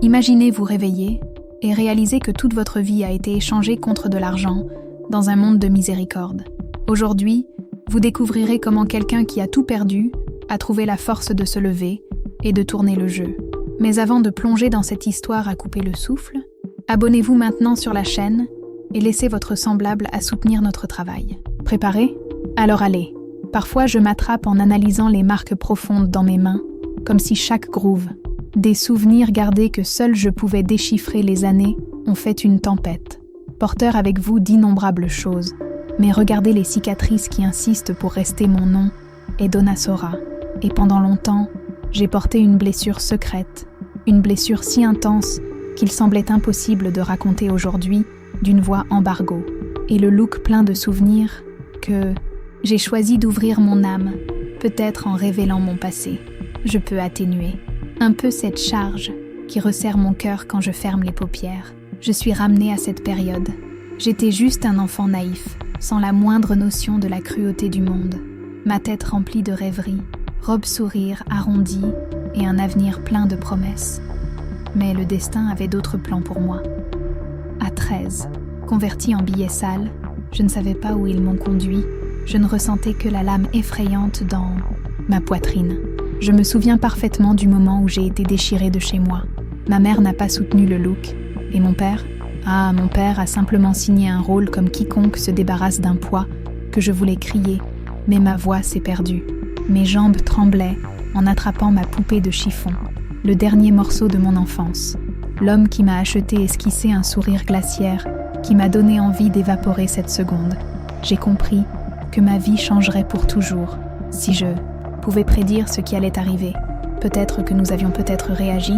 Imaginez vous réveiller et réaliser que toute votre vie a été échangée contre de l'argent dans un monde de miséricorde. Aujourd'hui, vous découvrirez comment quelqu'un qui a tout perdu a trouvé la force de se lever et de tourner le jeu. Mais avant de plonger dans cette histoire à couper le souffle, abonnez-vous maintenant sur la chaîne et laissez votre semblable à soutenir notre travail. Préparé ? Alors allez. Parfois, je m'attrape en analysant les marques profondes dans mes mains, comme si chaque groove, des souvenirs gardés que seul je pouvais déchiffrer les années, ont fait une tempête. Porteur avec vous d'innombrables choses, mais regardez les cicatrices qui insistent pour rester mon nom, est Donna Sora. Et pendant longtemps, j'ai porté une blessure secrète, une blessure si intense qu'il semblait impossible de raconter aujourd'hui d'une voix embargo. Et le look plein de souvenirs que j'ai choisi d'ouvrir mon âme, peut-être en révélant mon passé. Je peux atténuer un peu cette charge qui resserre mon cœur quand je ferme les paupières. Je suis ramenée à cette période. J'étais juste un enfant naïf, sans la moindre notion de la cruauté du monde. Ma tête remplie de rêveries, robe sourire arrondie et un avenir plein de promesses. Mais le destin avait d'autres plans pour moi. À 13, convertie en billet sale, je ne savais pas où ils m'ont conduit. Je ne ressentais que la lame effrayante dans ma poitrine. Je me souviens parfaitement du moment où j'ai été déchirée de chez moi. Ma mère n'a pas soutenu le look. Et mon père ? Mon père a simplement signé un rôle comme quiconque se débarrasse d'un poids que je voulais crier, mais ma voix s'est perdue. Mes jambes tremblaient en attrapant ma poupée de chiffon, le dernier morceau de mon enfance. L'homme qui m'a acheté esquissait un sourire glaciaire qui m'a donné envie d'évaporer cette seconde. J'ai compris que ma vie changerait pour toujours, si je pouvais prédire ce qui allait arriver. Peut-être que nous avions peut-être réagi,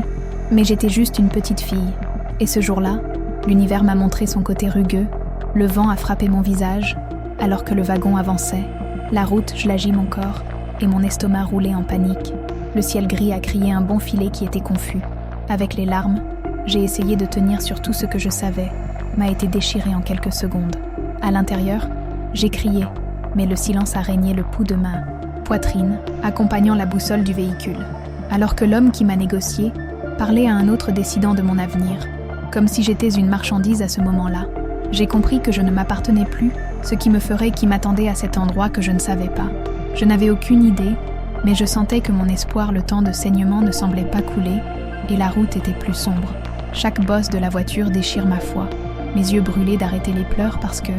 mais j'étais juste une petite fille. Et ce jour-là, l'univers m'a montré son côté rugueux, le vent a frappé mon visage, alors que le wagon avançait. La route gelagit mon corps, et mon estomac roulait en panique. Le ciel gris a crié un bon filet qui était confus. Avec les larmes, j'ai essayé de tenir sur tout ce que je savais, m'a été déchiré en quelques secondes. À l'intérieur, j'ai crié, mais le silence a régné le pouls de ma poitrine, accompagnant la boussole du véhicule. Alors que l'homme qui m'a négocié parlait à un autre décidant de mon avenir, comme si j'étais une marchandise à ce moment-là. J'ai compris que je ne m'appartenais plus, ce qui me ferait qui m'attendait à cet endroit que je ne savais pas. Je n'avais aucune idée, mais je sentais que mon espoir le temps de saignement ne semblait pas couler, et la route était plus sombre. Chaque bosse de la voiture déchire ma foi, mes yeux brûlés d'arrêter les pleurs parce que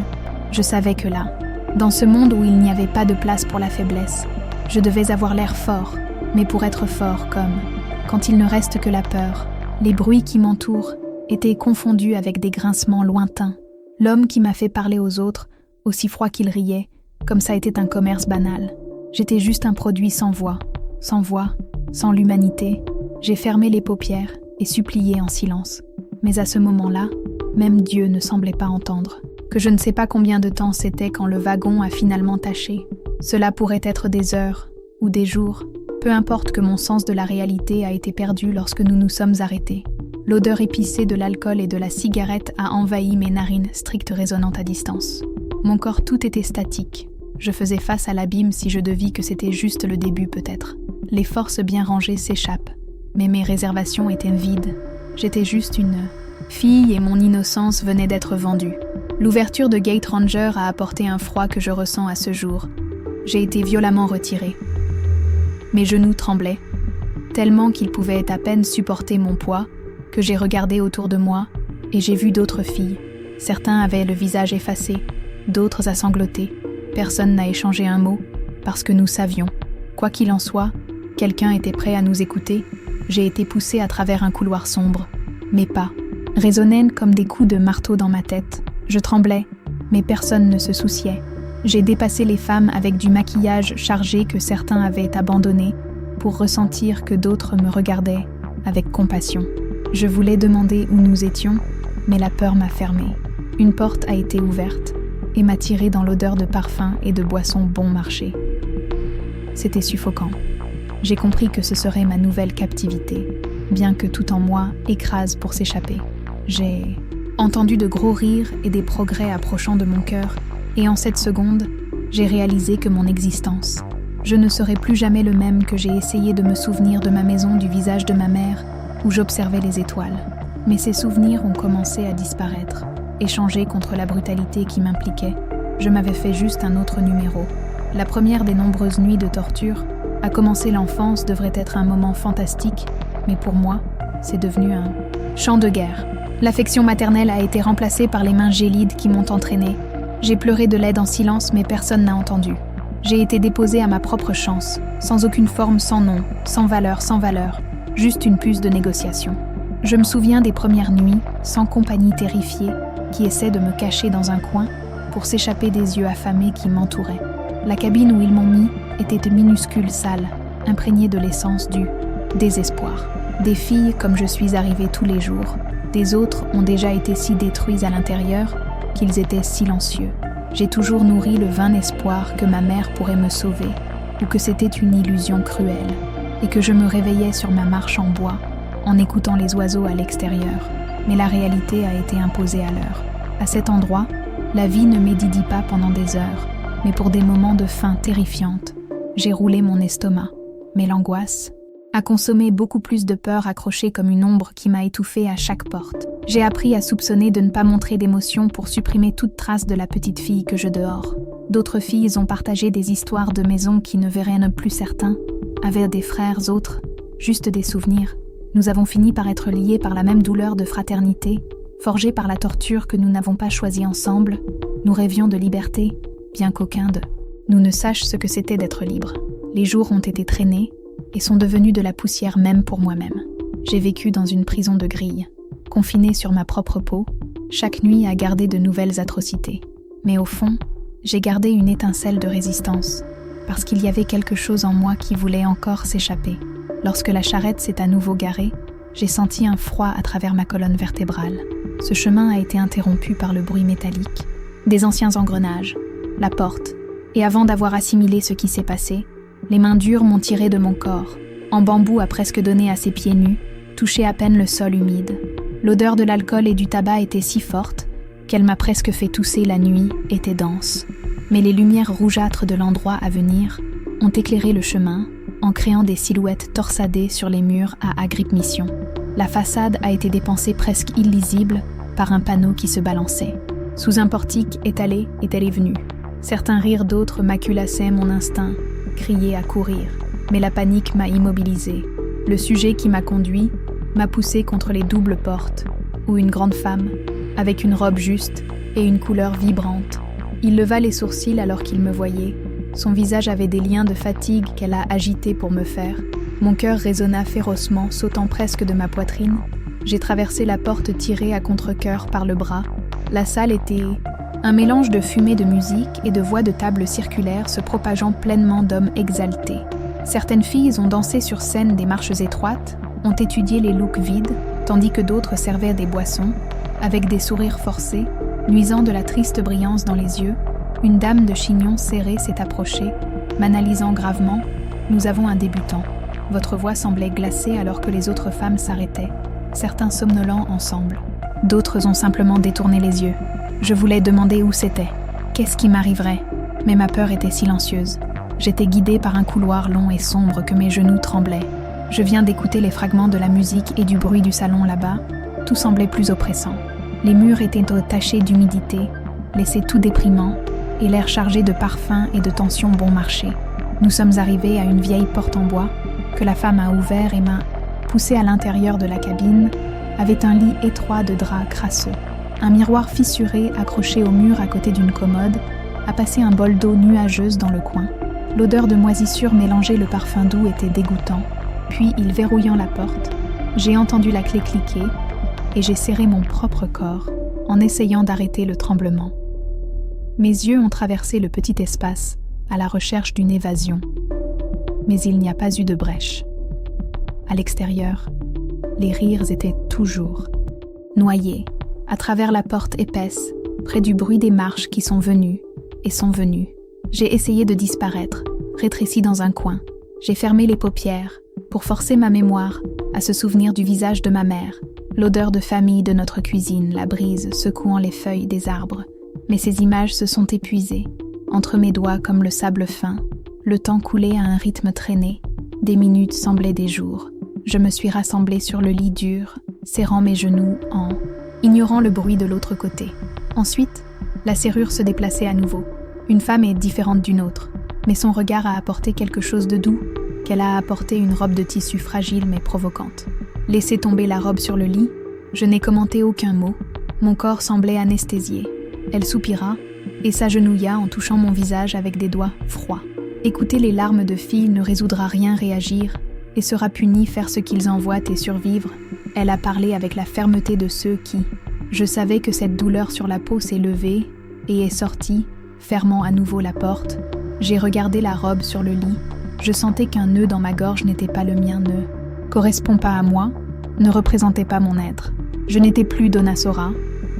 je savais que là, dans ce monde où il n'y avait pas de place pour la faiblesse, je devais avoir l'air fort, mais pour être fort comme, quand il ne reste que la peur, les bruits qui m'entourent étaient confondus avec des grincements lointains. L'homme qui m'a fait parler aux autres, aussi froid qu'il riait, comme ça était un commerce banal. J'étais juste un produit sans voix, sans l'humanité. J'ai fermé les paupières et supplié en silence. Mais à ce moment-là, même Dieu ne semblait pas entendre. Que je ne sais pas combien de temps c'était quand le wagon a finalement taché. Cela pourrait être des heures ou des jours, peu importe que mon sens de la réalité a été perdu lorsque nous nous sommes arrêtés. L'odeur épicée de l'alcool et de la cigarette a envahi mes narines, strictes résonnantes à distance. Mon corps tout était statique. Je faisais face à l'abîme si je devis que c'était juste le début peut-être. Les forces bien rangées s'échappent, mais mes réservations étaient vides. J'étais juste une fille et mon innocence venait d'être vendue. L'ouverture de Gate Ranger a apporté un froid que je ressens à ce jour. J'ai été violemment retirée. Mes genoux tremblaient, tellement qu'ils pouvaient à peine supporter mon poids, que j'ai regardé autour de moi et j'ai vu d'autres filles. Certains avaient le visage effacé, d'autres à sangloter. Personne n'a échangé un mot, parce que nous savions. Quoi qu'il en soit, quelqu'un était prêt à nous écouter. J'ai été poussée à travers un couloir sombre. Mes pas résonnaient comme des coups de marteau dans ma tête. Je tremblais, mais personne ne se souciait. J'ai dépassé les femmes avec du maquillage chargé que certains avaient abandonné pour ressentir que d'autres me regardaient avec compassion. Je voulais demander où nous étions, mais la peur m'a fermée. Une porte a été ouverte et m'a tirée dans l'odeur de parfum et de boissons bon marché. C'était suffocant. J'ai compris que ce serait ma nouvelle captivité, bien que tout en moi écrase pour s'échapper. J'ai entendu de gros rires et des progrès approchant de mon cœur, et en cette seconde, j'ai réalisé que mon existence, je ne serais plus jamais le même que j'ai essayé de me souvenir de ma maison, du visage de ma mère, où j'observais les étoiles. Mais ces souvenirs ont commencé à disparaître. Échangés contre la brutalité qui m'impliquait, je m'avais fait juste un autre numéro. La première des nombreuses nuits de torture, à commencer l'enfance devrait être un moment fantastique, mais pour moi, c'est devenu un champ de guerre. L'affection maternelle a été remplacée par les mains gélides qui m'ont entraînée. J'ai pleuré de l'aide en silence, mais personne n'a entendu. J'ai été déposée à ma propre chance, sans aucune forme, sans nom, sans valeur, juste une puce de négociation. Je me souviens des premières nuits, sans compagnie terrifiée, qui essaie de me cacher dans un coin pour s'échapper des yeux affamés qui m'entouraient. La cabine où ils m'ont mis était minuscule salle, imprégnée de l'essence du désespoir. Des filles comme je suis arrivée tous les jours, des autres ont déjà été si détruits à l'intérieur qu'ils étaient silencieux. J'ai toujours nourri le vain espoir que ma mère pourrait me sauver, ou que c'était une illusion cruelle, et que je me réveillais sur ma marche en bois, en écoutant les oiseaux à l'extérieur. Mais la réalité a été imposée à l'heure. À cet endroit, la vie ne m'édidie pas pendant des heures, mais pour des moments de faim terrifiante. J'ai roulé mon estomac, mais l'angoisse a consommé beaucoup plus de peur accrochée comme une ombre qui m'a étouffée à chaque porte. J'ai appris à soupçonner de ne pas montrer d'émotion pour supprimer toute trace de la petite fille que je dehors. D'autres filles ont partagé des histoires de maisons qui ne verraient plus certains, avaient des frères autres, juste des souvenirs. Nous avons fini par être liés par la même douleur de fraternité, forgée par la torture que nous n'avons pas choisie ensemble. Nous rêvions de liberté, bien qu'aucun de nous ne sache ce que c'était d'être libre. Les jours ont été traînés et sont devenus de la poussière même pour moi-même. J'ai vécu dans une prison de grille, confinée sur ma propre peau, chaque nuit à garder de nouvelles atrocités. Mais au fond, j'ai gardé une étincelle de résistance, parce qu'il y avait quelque chose en moi qui voulait encore s'échapper. Lorsque la charrette s'est à nouveau garée, j'ai senti un froid à travers ma colonne vertébrale. Ce chemin a été interrompu par le bruit métallique, des anciens engrenages, la porte, et avant d'avoir assimilé ce qui s'est passé, les mains dures m'ont tiré de mon corps, en bambou a presque donné à ses pieds nus, touché à peine le sol humide. L'odeur de l'alcool et du tabac était si forte qu'elle m'a presque fait tousser. La nuit était dense, mais les lumières rougeâtres de l'endroit à venir ont éclairé le chemin en créant des silhouettes torsadées sur les murs à agrippe-mission. La façade a été dépensée presque illisible par un panneau qui se balançait. Sous un portique étalé est-elle venue. Certains rires, d'autres maculassaient mon instinct, criaient à courir. Mais la panique m'a immobilisée. Le sujet qui m'a conduit m'a poussé contre les doubles portes, où une grande femme, avec une robe juste et une couleur vibrante. Il leva les sourcils alors qu'il me voyait. Son visage avait des liens de fatigue qu'elle a agités pour me faire. Mon cœur résonna férocement, sautant presque de ma poitrine. J'ai traversé la porte tirée à contre-cœur par le bras. La salle était un mélange de fumée de musique et de voix de table circulaires se propageant pleinement d'hommes exaltés. Certaines filles ont dansé sur scène des marches étroites, ont étudié les looks vides, tandis que d'autres servaient des boissons, avec des sourires forcés, nuisant de la triste brillance dans les yeux. Une dame de chignon serré s'est approchée, m'analysant gravement. « Nous avons un débutant. » Votre voix semblait glacée alors que les autres femmes s'arrêtaient, certains somnolents ensemble. D'autres ont simplement détourné les yeux. Je voulais demander où c'était, qu'est-ce qui m'arriverait, mais ma peur était silencieuse. J'étais guidée par un couloir long et sombre que mes genoux tremblaient. Je viens d'écouter les fragments de la musique et du bruit du salon là-bas. Tout semblait plus oppressant. Les murs étaient tachés d'humidité, laissés tout déprimant, et l'air chargé de parfums et de tension bon marché. Nous sommes arrivés à une vieille porte en bois que la femme a ouvert et m'a poussé à l'intérieur de la cabine, avait un lit étroit de drap crasseux. Un miroir fissuré accroché au mur à côté d'une commode a passé un bol d'eau nuageuse dans le coin. L'odeur de moisissure mélangée le parfum doux était dégoûtant. Puis, il verrouillant la porte, j'ai entendu la clé cliquer et j'ai serré mon propre corps en essayant d'arrêter le tremblement. Mes yeux ont traversé le petit espace à la recherche d'une évasion. Mais il n'y a pas eu de brèche. À l'extérieur, les rires étaient toujours noyés à travers la porte épaisse, près du bruit des marches qui sont venues et sont venues. J'ai essayé de disparaître, rétréci dans un coin. J'ai fermé les paupières pour forcer ma mémoire à se souvenir du visage de ma mère, l'odeur de famille de notre cuisine, la brise secouant les feuilles des arbres. Mais ces images se sont épuisées, entre mes doigts comme le sable fin. Le temps coulait à un rythme traîné, des minutes semblaient des jours. Je me suis rassemblée sur le lit dur, serrant mes genoux en ignorant le bruit de l'autre côté. Ensuite, la serrure se déplaçait à nouveau. Une femme est différente d'une autre, mais son regard a apporté quelque chose de doux, qu'elle a apporté une robe de tissu fragile mais provocante. Laissé tomber la robe sur le lit, je n'ai commenté aucun mot. Mon corps semblait anesthésié. Elle soupira et s'agenouilla en touchant mon visage avec des doigts froids. Écouter les larmes de fille ne résoudra rien, réagir et sera puni, faire ce qu'ils envoient et survivre. Elle a parlé avec la fermeté de ceux qui... Je savais que cette douleur sur la peau s'est levée et est sortie, fermant à nouveau la porte. J'ai regardé la robe sur le lit. Je sentais qu'un nœud dans ma gorge n'était pas le mien, ne correspond pas à moi, ne représentait pas mon être. Je n'étais plus Donna Sora,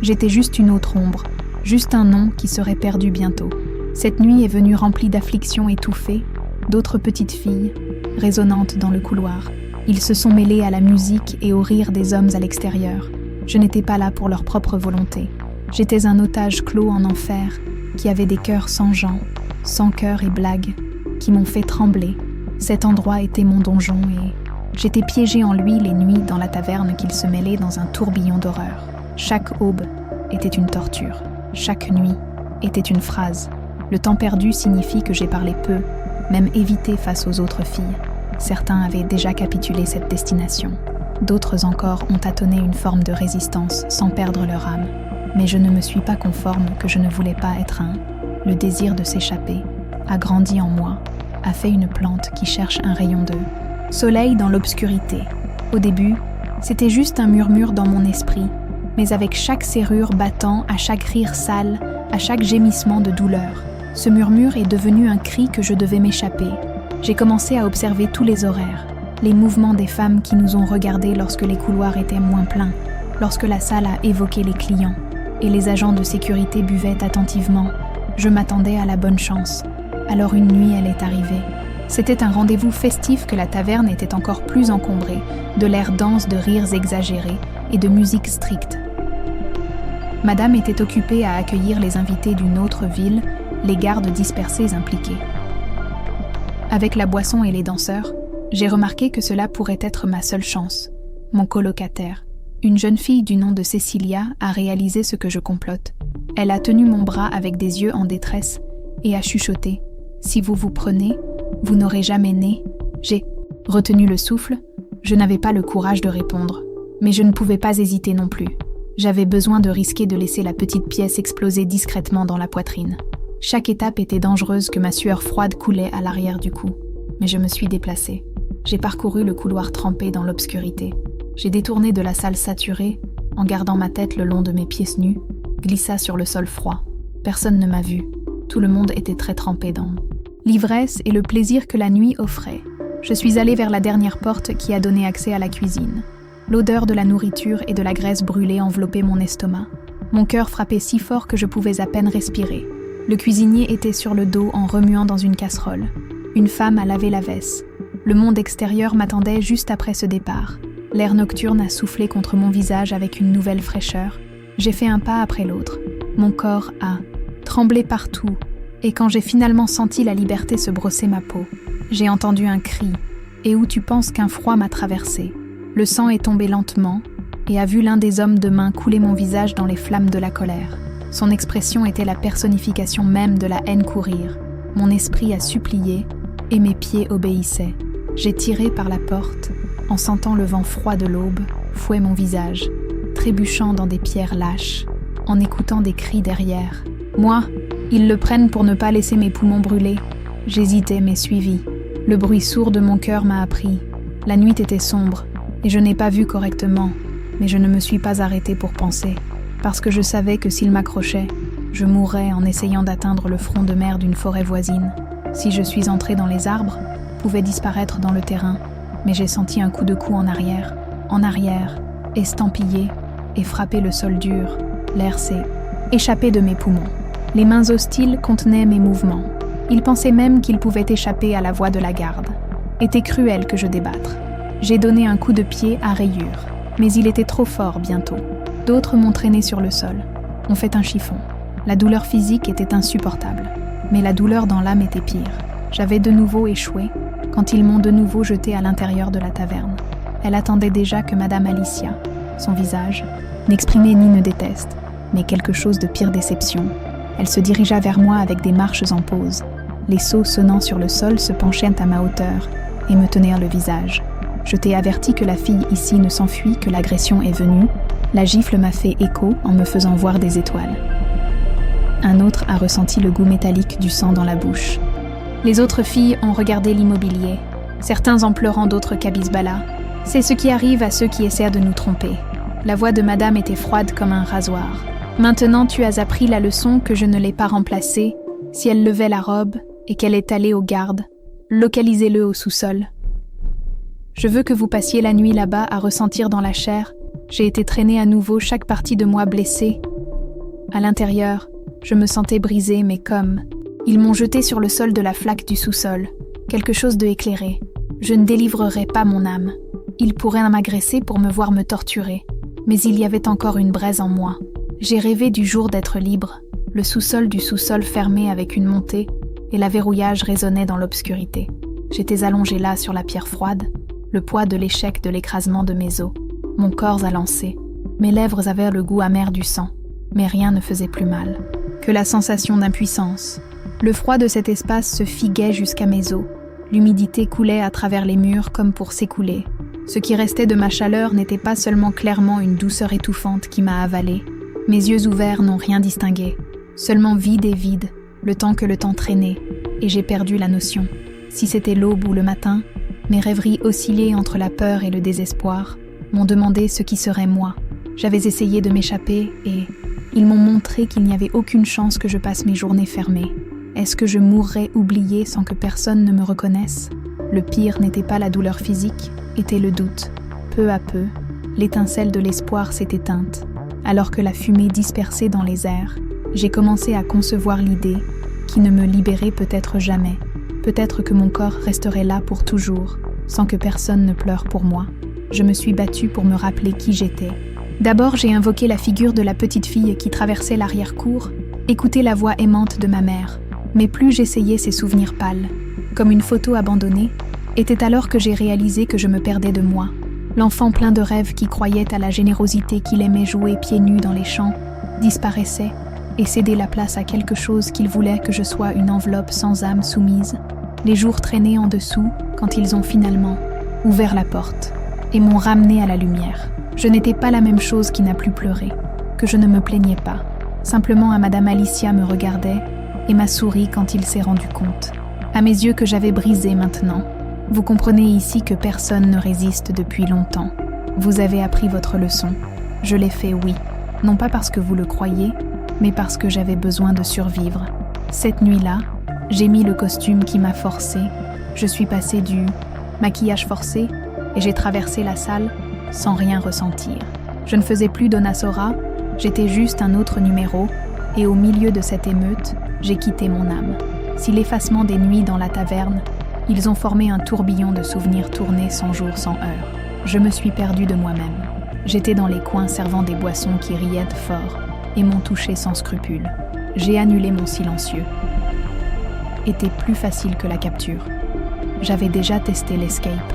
j'étais juste une autre ombre, juste un nom qui serait perdu bientôt. Cette nuit est venue remplie d'afflictions étouffées, d'autres petites filles, résonnantes dans le couloir. Ils se sont mêlés à la musique et au rire des hommes à l'extérieur. Je n'étais pas là pour leur propre volonté. J'étais un otage clos en enfer, qui avait des cœurs sans gens, sans cœur et blagues, qui m'ont fait trembler. Cet endroit était mon donjon et j'étais piégée en lui les nuits dans la taverne qu'il se mêlait dans un tourbillon d'horreur. Chaque aube était une torture. Chaque nuit était une phrase. Le temps perdu signifie que j'ai parlé peu, même évité face aux autres filles. Certains avaient déjà capitulé cette destination. D'autres encore ont tâtonné une forme de résistance sans perdre leur âme. Mais je ne me suis pas conforme que je ne voulais pas être un. Le désir de s'échapper a grandi en moi, a fait une plante qui cherche un rayon de soleil dans l'obscurité. Au début, c'était juste un murmure dans mon esprit, mais avec chaque serrure battant, à chaque rire sale, à chaque gémissement de douleur, ce murmure est devenu un cri que je devais m'échapper. J'ai commencé à observer tous les horaires, les mouvements des femmes qui nous ont regardés lorsque les couloirs étaient moins pleins, lorsque la salle a évoqué les clients, et les agents de sécurité buvaient attentivement. Je m'attendais à la bonne chance. Alors une nuit, elle est arrivée. C'était un rendez-vous festif que la taverne était encore plus encombrée, de l'air dense de rires exagérés et de musique stricte. Madame était occupée à accueillir les invités d'une autre ville, les gardes dispersés impliqués. Avec la boisson et les danseurs, j'ai remarqué que cela pourrait être ma seule chance. Mon colocataire, une jeune fille du nom de Cecilia, a réalisé ce que je complote. Elle a tenu mon bras avec des yeux en détresse et a chuchoté « Si vous vous prenez, vous n'aurez jamais né. » J'ai retenu le souffle. Je n'avais pas le courage de répondre, mais je ne pouvais pas hésiter non plus. J'avais besoin de risquer de laisser la petite pièce exploser discrètement dans la poitrine. Chaque étape était dangereuse que ma sueur froide coulait à l'arrière du cou. Mais je me suis déplacée. J'ai parcouru le couloir trempé dans l'obscurité. J'ai détourné de la salle saturée, en gardant ma tête le long de mes pieds nus, glissa sur le sol froid. Personne ne m'a vu. Tout le monde était très trempé dans l'ivresse et le plaisir que la nuit offrait. Je suis allée vers la dernière porte qui a donné accès à la cuisine. L'odeur de la nourriture et de la graisse brûlée enveloppait mon estomac. Mon cœur frappait si fort que je pouvais à peine respirer. Le cuisinier était sur le dos en remuant dans une casserole. Une femme a lavé la vaisse. Le monde extérieur m'attendait juste après ce départ. L'air nocturne a soufflé contre mon visage avec une nouvelle fraîcheur. J'ai fait un pas après l'autre. Mon corps a tremblé partout. Et quand j'ai finalement senti la liberté se brosser ma peau, j'ai entendu un cri. Et où tu penses qu'un froid m'a traversé. Le sang est tombé lentement et a vu l'un des hommes de main couler mon visage dans les flammes de la colère. Son expression était la personnification même de la haine courir. Mon esprit a supplié et mes pieds obéissaient. J'ai tiré par la porte, en sentant le vent froid de l'aube fouet mon visage, trébuchant dans des pierres lâches, en écoutant des cris derrière. Moi, ils le prennent pour ne pas laisser mes poumons brûler. J'hésitais mais suivis. Le bruit sourd de mon cœur m'a appris. La nuit était sombre et je n'ai pas vu correctement, mais je ne me suis pas arrêtée pour penser, parce que je savais que s'ils m'accrochaient, je mourrais en essayant d'atteindre le front de mer d'une forêt voisine. Si je suis entrée dans les arbres, pouvais disparaître dans le terrain, mais j'ai senti un coup de cou en arrière, estampillé et frappé le sol dur. L'air s'est échappé de mes poumons. Les mains hostiles contenaient mes mouvements. Ils pensaient même qu'ils pouvaient échapper à la voix de la garde. Était cruel que je débattre. J'ai donné un coup de pied à rayure, mais il était trop fort bientôt. D'autres m'ont traîné sur le sol. On fait un chiffon. La douleur physique était insupportable, mais la douleur dans l'âme était pire. J'avais de nouveau échoué quand ils m'ont de nouveau jeté à l'intérieur de la taverne. Elle attendait déjà que Madame Alicia, son visage, n'exprimait ni ne déteste, mais quelque chose de pire déception. Elle se dirigea vers moi avec des marches en pause. Les seaux sonnant sur le sol se penchaient à ma hauteur et me tenaient le visage. Je t'ai averti que la fille ici ne s'enfuit que l'agression est venue. La gifle m'a fait écho en me faisant voir des étoiles. Un autre a ressenti le goût métallique du sang dans la bouche. Les autres filles ont regardé l'immobilier, certains en pleurant, d'autres cabisbala. C'est ce qui arrive à ceux qui essaient de nous tromper. La voix de madame était froide comme un rasoir. Maintenant tu as appris la leçon que je ne l'ai pas remplacée. Si elle levait la robe et qu'elle est allée aux gardes, localisez-le au sous-sol. Je veux que vous passiez la nuit là-bas à ressentir dans la chair. J'ai été traînée à nouveau, chaque partie de moi blessée. À l'intérieur, je me sentais brisée, mais comme... Ils m'ont jetée sur le sol de la flaque du sous-sol. Quelque chose de éclairé. Je ne délivrerai pas mon âme. Ils pourraient m'agresser pour me voir me torturer. Mais il y avait encore une braise en moi. J'ai rêvé du jour d'être libre. Le sous-sol du sous-sol fermé avec une montée, et la verrouillage résonnait dans l'obscurité. J'étais allongée là sur la pierre froide, le poids de l'échec de l'écrasement de mes os. Mon corps a lancé. Mes lèvres avaient le goût amer du sang, mais rien ne faisait plus mal que la sensation d'impuissance. Le froid de cet espace se figuait jusqu'à mes os. L'humidité coulait à travers les murs comme pour s'écouler. Ce qui restait de ma chaleur n'était pas seulement clairement une douceur étouffante qui m'a avalée. Mes yeux ouverts n'ont rien distingué. Seulement vide et vide, le temps que le temps traînait, et j'ai perdu la notion. Si c'était l'aube ou le matin, mes rêveries oscillaient entre la peur et le désespoir, m'ont demandé ce qui serait moi. J'avais essayé de m'échapper et ils m'ont montré qu'il n'y avait aucune chance que je passe mes journées fermées. Est-ce que je mourrais oubliée sans que personne ne me reconnaisse? Le pire n'était pas la douleur physique, était le doute. Peu à peu, l'étincelle de l'espoir s'est éteinte. Alors que la fumée dispersait dans les airs, j'ai commencé à concevoir l'idée qui ne me libérait peut-être jamais. Peut-être que mon corps resterait là pour toujours, sans que personne ne pleure pour moi. Je me suis battue pour me rappeler qui j'étais. D'abord, j'ai invoqué la figure de la petite fille qui traversait l'arrière-cour, écouté la voix aimante de ma mère. Mais plus j'essayais ces souvenirs pâles, comme une photo abandonnée, était alors que j'ai réalisé que je me perdais de moi. L'enfant plein de rêves qui croyait à la générosité qu'il aimait jouer pieds nus dans les champs, disparaissait et cédait la place à quelque chose qu'il voulait que je sois une enveloppe sans âme soumise. Les jours traînaient en dessous quand ils ont finalement ouvert la porte et m'ont ramené à la lumière. Je n'étais pas la même chose qui n'a plus pleuré, que je ne me plaignais pas. Simplement à Madame Alicia me regardait et m'a souri quand il s'est rendu compte. À mes yeux que j'avais brisé maintenant. Vous comprenez ici que personne ne résiste depuis longtemps. Vous avez appris votre leçon. Je l'ai fait, oui. Non pas parce que vous le croyez, mais parce que j'avais besoin de survivre. Cette nuit-là, j'ai mis le costume qui m'a forcé. Je suis passée du maquillage forcé et j'ai traversé la salle sans rien ressentir. Je ne faisais plus Donna Sora, j'étais juste un autre numéro et au milieu de cette émeute, j'ai quitté mon âme. Si l'effacement des nuits dans la taverne, ils ont formé un tourbillon de souvenirs tournés sans jour, sans heure. Je me suis perdue de moi-même. J'étais dans les coins servant des boissons qui riaient fort et m'ont touché sans scrupule. J'ai annulé mon silencieux. Était plus facile que la capture. J'avais déjà testé l'escape.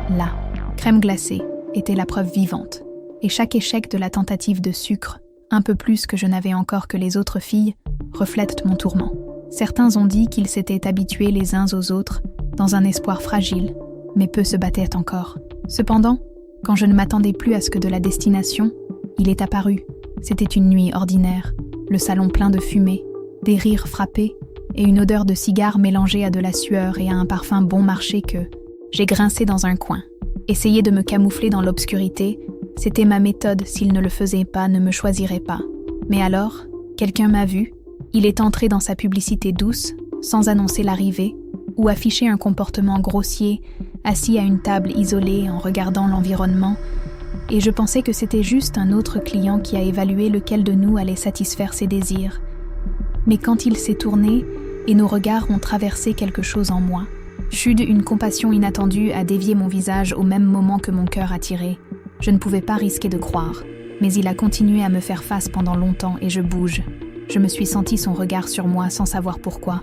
Là, crème glacée était la preuve vivante. Et chaque échec de la tentative de sucre, un peu plus que je n'avais encore que les autres filles, reflète mon tourment. Certains ont dit qu'ils s'étaient habitués les uns aux autres dans un espoir fragile, mais peu se battaient encore. Cependant, quand je ne m'attendais plus à ce que de la destination, il est apparu. C'était une nuit ordinaire, le salon plein de fumée, des rires frappés et une odeur de cigare mélangée à de la sueur et à un parfum bon marché que j'ai grincé dans un coin. Essayer de me camoufler dans l'obscurité, c'était ma méthode. S'il ne le faisait pas, ne me choisirait pas. Mais alors, quelqu'un m'a vu. Il est entré dans sa publicité douce, sans annoncer l'arrivée, ou afficher un comportement grossier, assis à une table isolée en regardant l'environnement, et je pensais que c'était juste un autre client qui a évalué lequel de nous allait satisfaire ses désirs. Mais quand il s'est tourné, et nos regards ont traversé quelque chose en moi, chute une compassion inattendue a dévié mon visage au même moment que mon cœur a tiré. Je ne pouvais pas risquer de croire, mais il a continué à me faire face pendant longtemps et je bouge. Je me suis senti son regard sur moi sans savoir pourquoi.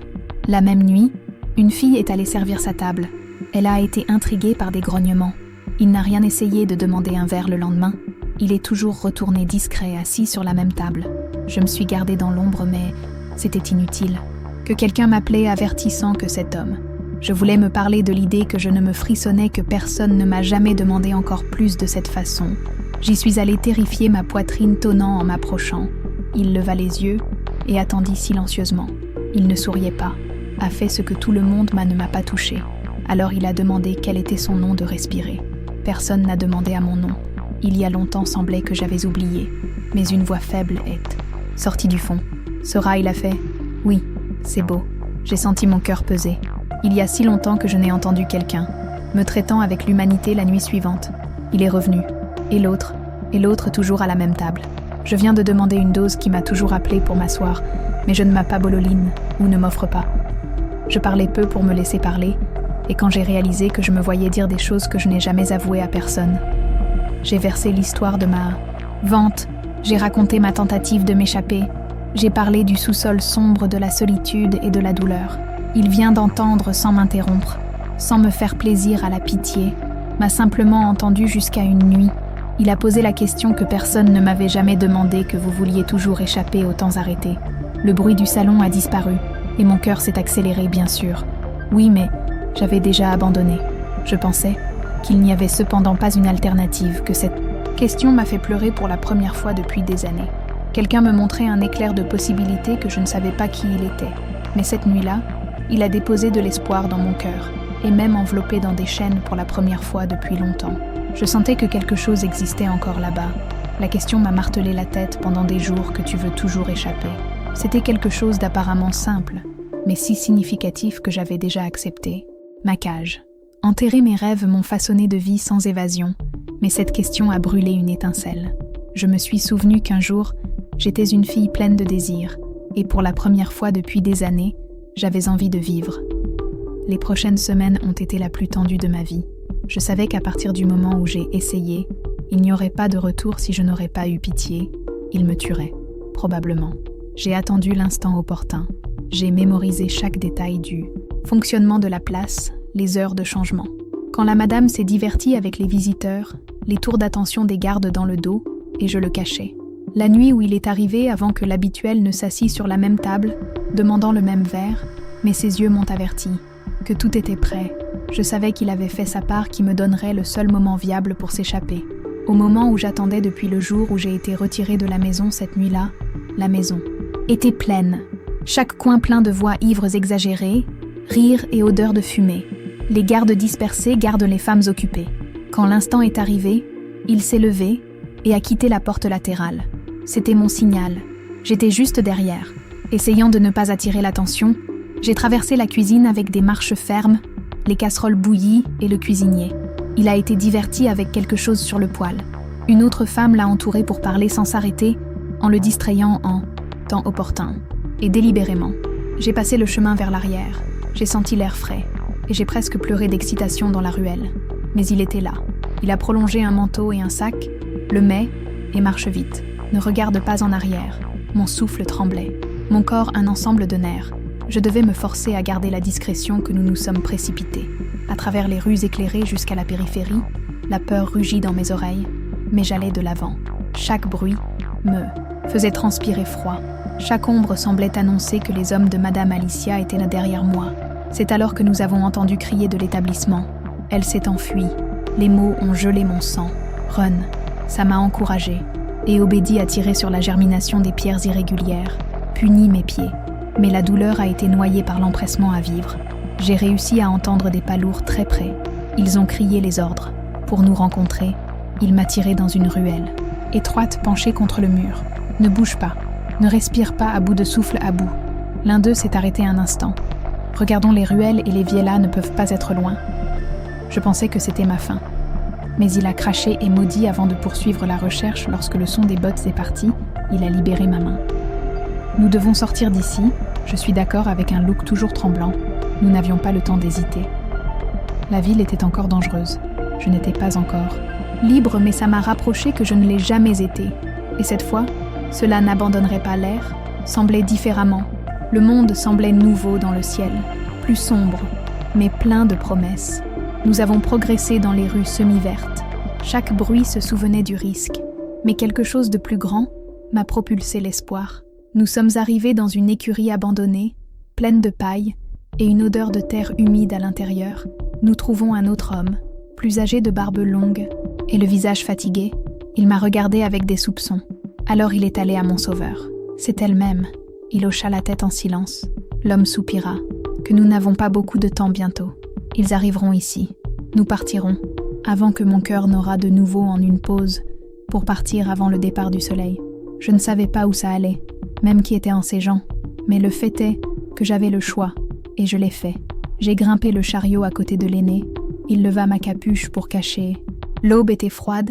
La même nuit, une fille est allée servir sa table. Elle a été intriguée par des grognements. Il n'a rien essayé de demander un verre le lendemain. Il est toujours retourné discret, assis sur la même table. Je me suis gardée dans l'ombre, mais c'était inutile. Que quelqu'un m'appelait avertissant que cet homme. Je voulais me parler de l'idée que je ne me frissonnais que personne ne m'a jamais demandé encore plus de cette façon. J'y suis allée terrifier ma poitrine tonnant en m'approchant. Il leva les yeux et attendit silencieusement. Il ne souriait pas, a fait ce que tout le monde ne m'a pas touché. Alors il a demandé quel était son nom de respirer. Personne n'a demandé à mon nom. Il y a longtemps semblait que j'avais oublié, mais une voix faible est sortie du fond. Sora, il a fait « Oui, c'est beau ». J'ai senti mon cœur peser. Il y a si longtemps que je n'ai entendu quelqu'un, me traitant avec l'humanité la nuit suivante. Il est revenu. Et l'autre toujours à la même table. Je viens de demander une dose qui m'a toujours appelé pour m'asseoir, mais je ne m'appelle pas Bololine ou ne m'offre pas. Je parlais peu pour me laisser parler, et quand j'ai réalisé que je me voyais dire des choses que je n'ai jamais avouées à personne, j'ai versé l'histoire de ma vente, j'ai raconté ma tentative de m'échapper, j'ai parlé du sous-sol sombre de la solitude et de la douleur. Il vient d'entendre sans m'interrompre, sans me faire plaisir à la pitié, m'a simplement entendu jusqu'à une nuit. Il a posé la question que personne ne m'avait jamais demandé, que vous vouliez toujours échapper aux temps arrêtés. Le bruit du salon a disparu, et mon cœur s'est accéléré, bien sûr. Oui, mais j'avais déjà abandonné. Je pensais qu'il n'y avait cependant pas une alternative, que cette question m'a fait pleurer pour la première fois depuis des années. Quelqu'un me montrait un éclair de possibilité que je ne savais pas qui il était. Mais cette nuit-là, il a déposé de l'espoir dans mon cœur, et même enveloppé dans des chaînes pour la première fois depuis longtemps. Je sentais que quelque chose existait encore là-bas. La question m'a martelé la tête pendant des jours, que tu veux toujours échapper. C'était quelque chose d'apparemment simple, mais si significatif que j'avais déjà accepté. Ma cage. Enterrer mes rêves m'ont façonné de vie sans évasion, mais cette question a brûlé une étincelle. Je me suis souvenu qu'un jour, j'étais une fille pleine de désirs, et pour la première fois depuis des années, j'avais envie de vivre. Les prochaines semaines ont été la plus tendue de ma vie. Je savais qu'à partir du moment où j'ai essayé, il n'y aurait pas de retour si je n'aurais pas eu pitié. Il me tuerait, probablement. J'ai attendu l'instant opportun. J'ai mémorisé chaque détail du fonctionnement de la place, les heures de changement. Quand la madame s'est divertie avec les visiteurs, les tours d'attention des gardes dans le dos, et je le cachais. La nuit où il est arrivé avant que l'habituel ne s'assit sur la même table, demandant le même verre, mais ses yeux m'ont averti que tout était prêt. Je savais qu'il avait fait sa part qui me donnerait le seul moment viable pour s'échapper. Au moment où j'attendais depuis le jour où j'ai été retirée de la maison cette nuit-là, la maison était pleine. Chaque coin plein de voix ivres exagérées, rires et odeurs de fumée. Les gardes dispersés gardent les femmes occupées. Quand l'instant est arrivé, il s'est levé et a quitté la porte latérale. C'était mon signal. J'étais juste derrière. Essayant de ne pas attirer l'attention, j'ai traversé la cuisine avec des marches fermes, les casseroles bouillies et le cuisinier. Il a été diverti avec quelque chose sur le poêle. Une autre femme l'a entouré pour parler sans s'arrêter, en le distrayant en temps opportun. Et délibérément, j'ai passé le chemin vers l'arrière. J'ai senti l'air frais, et j'ai presque pleuré d'excitation dans la ruelle. Mais il était là. Il a prolongé un manteau et un sac, le met et marche vite. Ne regarde pas en arrière. Mon souffle tremblait. Mon corps un ensemble de nerfs. Je devais me forcer à garder la discrétion que nous nous sommes précipités. À travers les rues éclairées jusqu'à la périphérie, la peur rugit dans mes oreilles, mais j'allais de l'avant. Chaque bruit me faisait transpirer froid. Chaque ombre semblait annoncer que les hommes de Madame Alicia étaient là derrière moi. C'est alors que nous avons entendu crier de l'établissement. Elle s'est enfuie. Les mots ont gelé mon sang. Run. Ça m'a encouragée. Et obédi à tirer sur la germination des pierres irrégulières, puni mes pieds. Mais la douleur a été noyée par l'empressement à vivre. J'ai réussi à entendre des pas lourds très près. Ils ont crié les ordres. Pour nous rencontrer, il m'a tiré dans une ruelle, étroite penchée contre le mur. Ne bouge pas, ne respire pas à bout de souffle à bout. L'un d'eux s'est arrêté un instant. Regardons les ruelles et les vielas ne peuvent pas être loin. Je pensais que c'était ma fin. Mais il a craché et maudit avant de poursuivre la recherche. Lorsque le son des bottes est parti, il a libéré ma main. Nous devons sortir d'ici, je suis d'accord avec un look toujours tremblant. Nous n'avions pas le temps d'hésiter. La ville était encore dangereuse. Je n'étais pas encore libre, mais ça m'a rapproché que je ne l'ai jamais été. Et cette fois, cela n'abandonnerait pas l'air, semblait différemment. Le monde semblait nouveau dans le ciel, plus sombre, mais plein de promesses. Nous avons progressé dans les rues semi-vertes. Chaque bruit se souvenait du risque. Mais quelque chose de plus grand m'a propulsé l'espoir. Nous sommes arrivés dans une écurie abandonnée, pleine de paille et une odeur de terre humide à l'intérieur. Nous trouvons un autre homme, plus âgé de barbe longue et le visage fatigué. Il m'a regardé avec des soupçons. Alors il est allé à mon sauveur. C'est elle-même. Il hocha la tête en silence. L'homme soupira. Que nous n'avons pas beaucoup de temps bientôt. Ils arriveront ici. Nous partirons, avant que mon cœur n'aura de nouveau en une pause, pour partir avant le départ du soleil. Je ne savais pas où ça allait, même qui était en ces gens. Mais le fait est que j'avais le choix, et je l'ai fait. J'ai grimpé le chariot à côté de l'aîné. Il leva ma capuche pour cacher. L'aube était froide,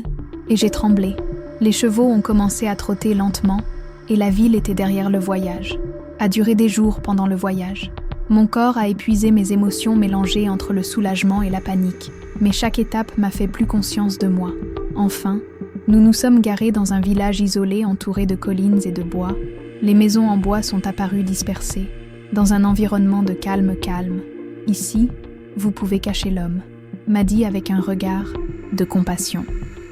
et j'ai tremblé. Les chevaux ont commencé à trotter lentement, et la ville était derrière le voyage. A duré des jours pendant le voyage. Mon corps a épuisé mes émotions mélangées entre le soulagement et la panique. Mais chaque étape m'a fait plus conscience de moi. Enfin, nous nous sommes garés dans un village isolé entouré de collines et de bois. Les maisons en bois sont apparues dispersées, dans un environnement de calme. Ici, vous pouvez cacher l'homme, m'a dit avec un regard de compassion.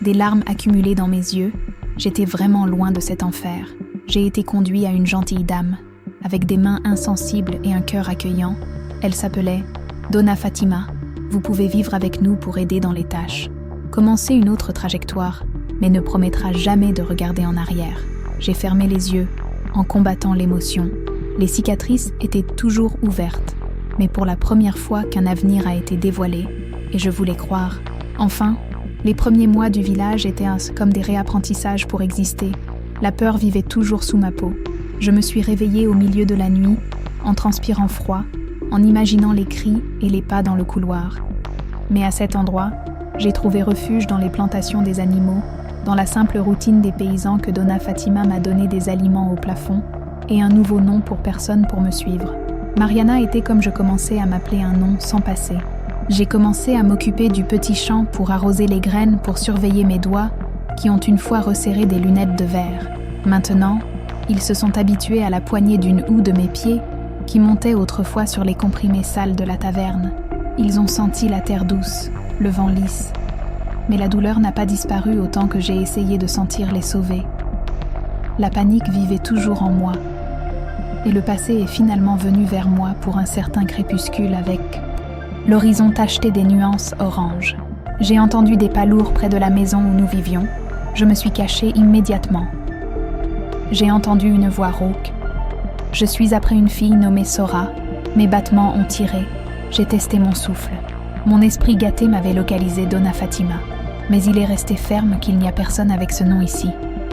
Des larmes accumulées dans mes yeux, j'étais vraiment loin de cet enfer. J'ai été conduit à une gentille dame, avec des mains insensibles et un cœur accueillant. Elle s'appelait Donna Fatima. Vous pouvez vivre avec nous pour aider dans les tâches. Commencer une autre trajectoire, mais ne promettra jamais de regarder en arrière. J'ai fermé les yeux, en combattant l'émotion. Les cicatrices étaient toujours ouvertes, mais pour la première fois qu'un avenir a été dévoilé, et je voulais croire. Enfin, les premiers mois du village étaient comme des réapprentissages pour exister. La peur vivait toujours sous ma peau. Je me suis réveillée au milieu de la nuit, en transpirant froid, en imaginant les cris et les pas dans le couloir. Mais à cet endroit, j'ai trouvé refuge dans les plantations des animaux, dans la simple routine des paysans que Donna Fatima m'a donné des aliments au plafond et un nouveau nom pour personne pour me suivre. Mariana était comme je commençais à m'appeler un nom sans passé. J'ai commencé à m'occuper du petit champ pour arroser les graines, pour surveiller mes doigts, qui ont une fois resserré des lunettes de verre. Maintenant, ils se sont habitués à la poignée d'une houe de mes pieds, qui montait autrefois sur les comprimés sales de la taverne. Ils ont senti la terre douce, le vent lisse. Mais la douleur n'a pas disparu autant que j'ai essayé de sentir les sauver. La panique vivait toujours en moi. Et le passé est finalement venu vers moi pour un certain crépuscule avec l'horizon tacheté des nuances orange. J'ai entendu des pas lourds près de la maison où nous vivions. Je me suis cachée immédiatement. J'ai entendu une voix rauque. Je suis après une fille nommée Sora. Mes battements ont tiré. J'ai testé mon souffle. Mon esprit gâté m'avait localisé Donna Fatima. Mais il est resté ferme qu'il n'y a personne avec ce nom ici.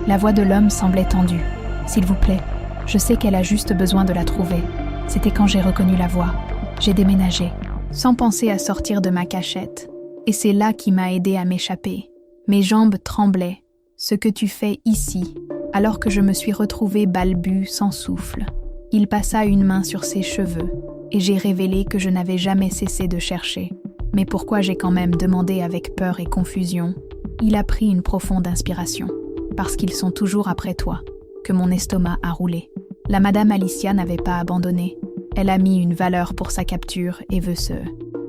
La voix de l'homme semblait tendue. S'il vous plaît, je sais qu'elle a juste besoin de la trouver. C'était quand j'ai reconnu la voix. J'ai déménagé, sans penser à sortir de ma cachette. Et c'est là qui m'a aidé à m'échapper. Mes jambes tremblaient. Ce que tu fais ici, alors que je me suis retrouvée balbue, sans souffle. Il passa une main sur ses cheveux, et j'ai révélé que je n'avais jamais cessé de chercher. Mais pourquoi j'ai quand même demandé avec peur et confusion? Il a pris une profonde inspiration. Parce qu'ils sont toujours après toi, que mon estomac a roulé. La madame Alicia n'avait pas abandonné. Elle a mis une valeur pour sa capture et veut se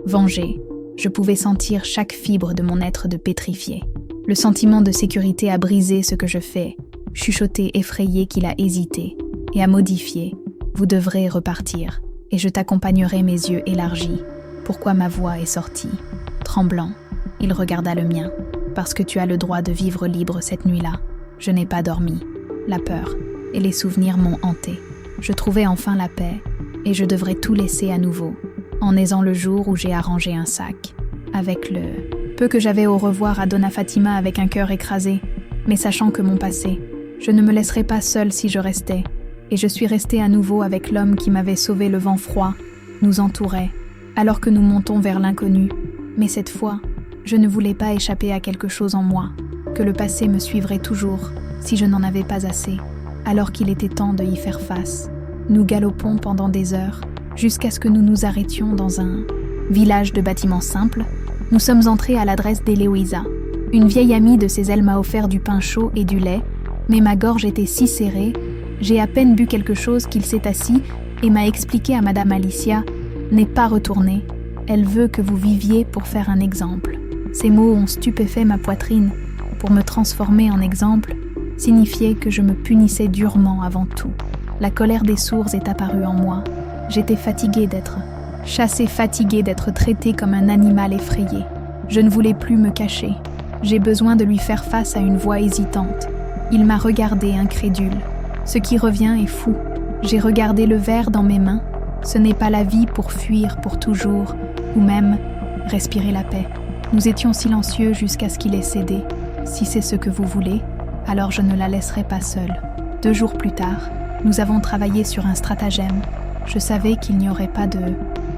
venger. Je pouvais sentir chaque fibre de mon être de pétrifié. Le sentiment de sécurité a brisé ce que je fais, chuchoté effrayé qu'il a hésité, et a modifié. Vous devrez repartir, et je t'accompagnerai mes yeux élargis. Pourquoi ma voix est sortie? Tremblant, il regarda le mien. Parce que tu as le droit de vivre libre cette nuit-là. Je n'ai pas dormi. La peur et les souvenirs m'ont hanté. Je trouvais enfin la paix, et je devrais tout laisser à nouveau, en aisant le jour où j'ai arrangé un sac, avec le peu que j'avais au revoir à Donna Fatima avec un cœur écrasé, mais sachant que mon passé, je ne me laisserais pas seule si je restais, et je suis restée à nouveau avec l'homme qui m'avait sauvé. Le vent froid nous entourait, alors que nous montons vers l'inconnu, mais cette fois, je ne voulais pas échapper à quelque chose en moi, que le passé me suivrait toujours, si je n'en avais pas assez, alors qu'il était temps de y faire face. Nous galopons pendant des heures, jusqu'à ce que nous nous arrêtions dans un village de bâtiments simples. Nous sommes entrés à l'adresse d'Eloïsa. Une vieille amie de ses ailes m'a offert du pain chaud et du lait, mais ma gorge était si serrée, j'ai à peine bu quelque chose qu'il s'est assis et m'a expliqué à Madame Alicia « N'est pas retourné, Elle veut que vous viviez pour faire un exemple. » Ces mots ont stupéfait ma poitrine. Pour me transformer en exemple, signifiait que je me punissais durement avant tout. La colère des sourds est apparue en moi. J'étais fatiguée d'être chassée, fatiguée d'être traitée comme un animal effrayé. Je ne voulais plus me cacher. J'ai besoin de lui faire face à une voix hésitante. Il m'a regardée incrédule. Ce qui revient est fou. J'ai regardé le verre dans mes mains. Ce n'est pas la vie pour fuir pour toujours, ou même respirer la paix. Nous étions silencieux jusqu'à ce qu'il ait cédé. Si c'est ce que vous voulez, alors je ne la laisserai pas seule. 2 jours plus tard, nous avons travaillé sur un stratagème. Je savais qu'il n'y aurait pas de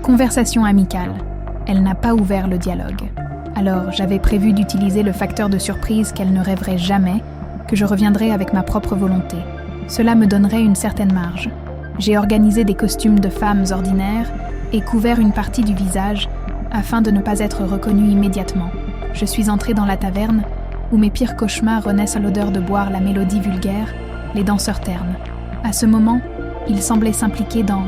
conversation amicale. Elle n'a pas ouvert le dialogue. Alors j'avais prévu d'utiliser le facteur de surprise qu'elle ne rêverait jamais, que je reviendrais avec ma propre volonté. Cela me donnerait une certaine marge. J'ai organisé des costumes de femmes ordinaires et couvert une partie du visage afin de ne pas être reconnue immédiatement. Je suis entrée dans la taverne où mes pires cauchemars renaissent à l'odeur de boire la mélodie vulgaire, les danseurs ternes. À ce moment, il semblait s'impliquer dans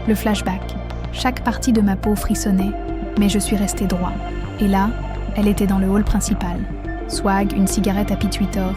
le flashback. Chaque partie de ma peau frissonnait, mais je suis restée droit. Et là, elle était dans le hall principal. Swag, une cigarette à pituitor,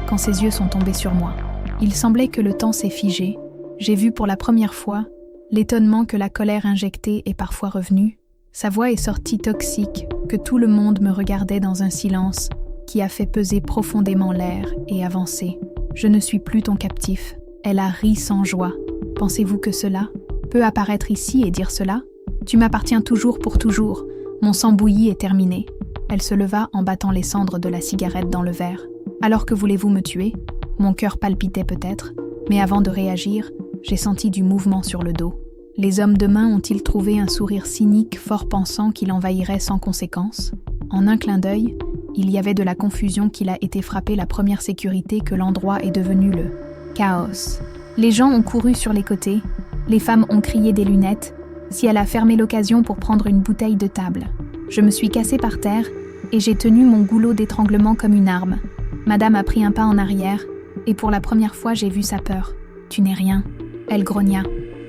quand ses yeux sont tombés sur moi. Il semblait que le temps s'est figé. J'ai vu pour la première fois l'étonnement que la colère injectée est parfois revenue. Sa voix est sortie toxique, que tout le monde me regardait dans un silence qui a fait peser profondément l'air et avancer. Je ne suis plus ton captif. Elle a ri sans joie. Pensez-vous que cela peut apparaître ici et dire cela? Tu m'appartiens toujours pour toujours. Mon sang bouilli est terminé. Elle se leva en battant les cendres de la cigarette dans le verre. Alors que voulez-vous me tuer? Mon cœur palpitait peut-être, mais avant de réagir, j'ai senti du mouvement sur le dos. Les hommes de main ont-ils trouvé un sourire cynique, fort pensant qu'il envahirait sans conséquence? En un clin d'œil, il y avait de la confusion qu'il a été frappé la première sécurité que l'endroit est devenu le chaos. Les gens ont couru sur les côtés, les femmes ont crié des lunettes, si elle a fermé l'occasion pour prendre une bouteille de table. Je me suis cassée par terre et j'ai tenu mon goulot d'étranglement comme une arme. Madame a pris un pas en arrière et pour la première fois j'ai vu sa peur. « Tu n'es rien », elle grogna,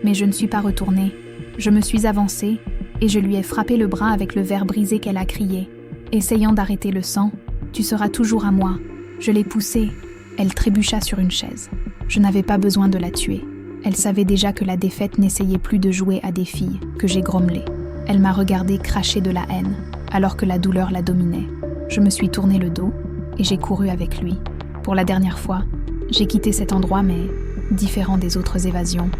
mais je ne suis pas retournée. Je me suis avancée et je lui ai frappé le bras avec le verre brisé qu'elle a crié. Essayant d'arrêter le sang, « Tu seras toujours à moi ». Je l'ai poussée. Elle trébucha sur une chaise. Je n'avais pas besoin de la tuer. Elle savait déjà que la défaite n'essayait plus de jouer à des filles, que j'ai grommelé. Elle m'a regardé cracher de la haine, alors que la douleur la dominait. Je me suis tourné le dos et j'ai couru avec lui. Pour la dernière fois, j'ai quitté cet endroit, mais différent des autres évasions.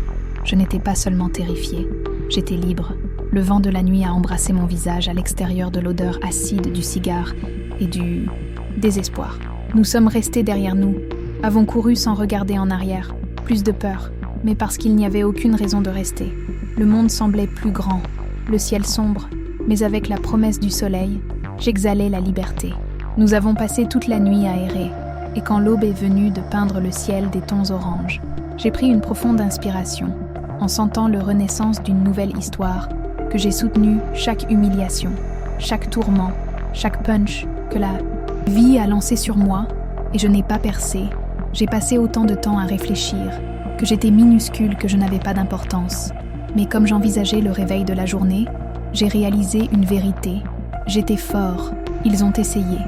Je n'étais pas seulement terrifiée, j'étais libre. Le vent de la nuit a embrassé mon visage à l'extérieur de l'odeur acide du cigare et du désespoir. Nous sommes restés derrière nous, avons couru sans regarder en arrière, plus de peur, mais parce qu'il n'y avait aucune raison de rester. Le monde semblait plus grand, le ciel sombre, mais avec la promesse du soleil, j'exhalais la liberté. Nous avons passé toute la nuit à errer, et quand l'aube est venue de peindre le ciel des tons oranges, j'ai pris une profonde inspiration, en sentant le renaissance d'une nouvelle histoire, que j'ai soutenu chaque humiliation, chaque tourment, chaque punch que la vie a lancé sur moi, et je n'ai pas percé. J'ai passé autant de temps à réfléchir, que j'étais minuscule, que je n'avais pas d'importance. Mais comme j'envisageais le réveil de la journée, j'ai réalisé une vérité. J'étais fort, ils ont essayé.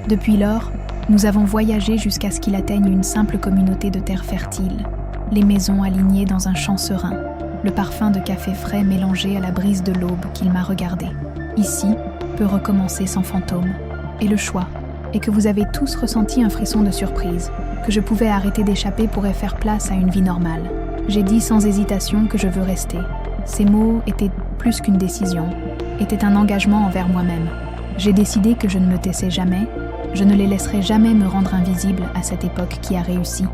Depuis lors, nous avons voyagé jusqu'à ce qu'il atteigne une simple communauté de terre fertile. Les maisons alignées dans un champ serein, le parfum de café frais mélangé à la brise de l'aube qu'il m'a regardé. Ici, peut recommencer sans fantôme. Et le choix est que vous avez tous ressenti un frisson de surprise, que je pouvais arrêter d'échapper pourrait faire place à une vie normale. J'ai dit sans hésitation que je veux rester. Ces mots étaient plus qu'une décision, étaient un engagement envers moi-même. J'ai décidé que je ne me taisais jamais, je ne les laisserai jamais me rendre invisible à cette époque qui a réussi.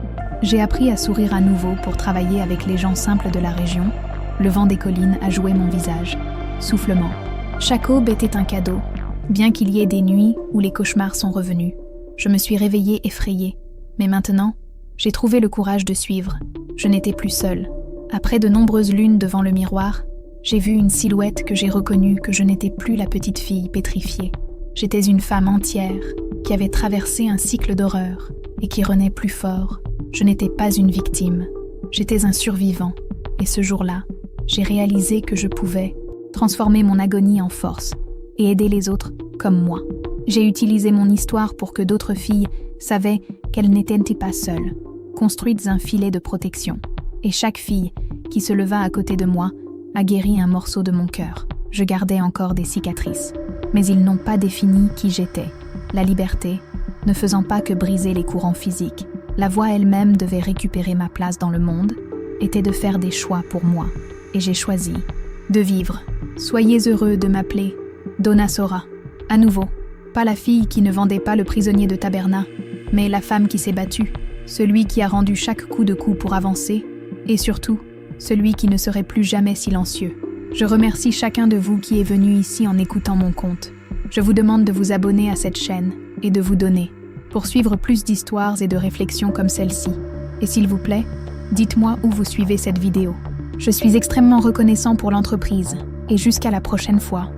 J'ai appris à sourire à nouveau pour travailler avec les gens simples de la région. Le vent des collines a joué mon visage. Soufflement. Chaque aube était un cadeau, bien qu'il y ait des nuits où les cauchemars sont revenus. Je me suis réveillée effrayée. Mais maintenant, j'ai trouvé le courage de suivre. Je n'étais plus seule. Après de nombreuses lunes devant le miroir, j'ai vu une silhouette que j'ai reconnue, que je n'étais plus la petite fille pétrifiée. J'étais une femme entière qui avait traversé un cycle d'horreur et qui renaît plus fort. Je n'étais pas une victime. J'étais un survivant. Et ce jour-là, j'ai réalisé que je pouvais transformer mon agonie en force et aider les autres comme moi. J'ai utilisé mon histoire pour que d'autres filles savaient qu'elles n'étaient pas seules, construites un filet de protection. Et chaque fille qui se leva à côté de moi a guéri un morceau de mon cœur. Je gardais encore des cicatrices, mais ils n'ont pas défini qui j'étais. La liberté, ne faisant pas que briser les courants physiques, la voix elle-même devait récupérer ma place dans le monde, était de faire des choix pour moi. Et j'ai choisi de vivre. Soyez heureux de m'appeler Donna Sora. À nouveau, pas la fille qui ne vendait pas le prisonnier de Taberna, mais la femme qui s'est battue, celui qui a rendu chaque coup de cou pour avancer, et surtout, celui qui ne serait plus jamais silencieux. Je remercie chacun de vous qui est venu ici en écoutant mon conte. Je vous demande de vous abonner à cette chaîne et de vous donner, pour suivre plus d'histoires et de réflexions comme celle-ci. Et s'il vous plaît, dites-moi où vous suivez cette vidéo. Je suis extrêmement reconnaissant pour l'entreprise, et jusqu'à la prochaine fois.